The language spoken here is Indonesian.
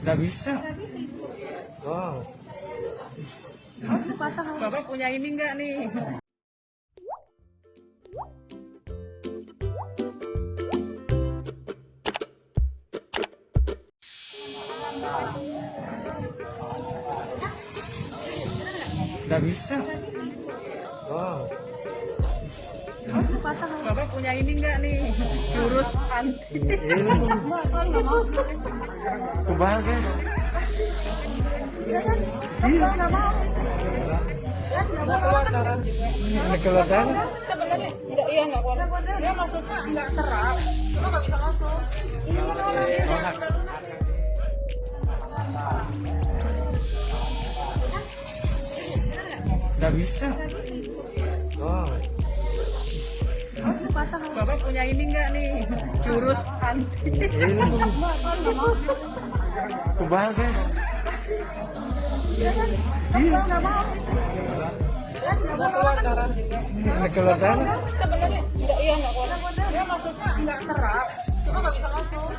Nggak bisa. Wow. Bapak punya ini enggak nih? Nggak bisa. Wow. Bapak punya ini enggak nih? Jurus anti. Kebal guys. Ini keluar darah. Sebenarnya enggak, iya enggak kuat. Dia maksudnya enggak keras. Cuma enggak bisa masuk. Nggak bisa. Wow. Bapak punya ini enggak nih? Jurus anti. Kebal guys. Ini keluar darah. Sebenarnya enggak, iya enggak kuat. Dia maksudnya enggak keras. Cuma enggak bisa masuk.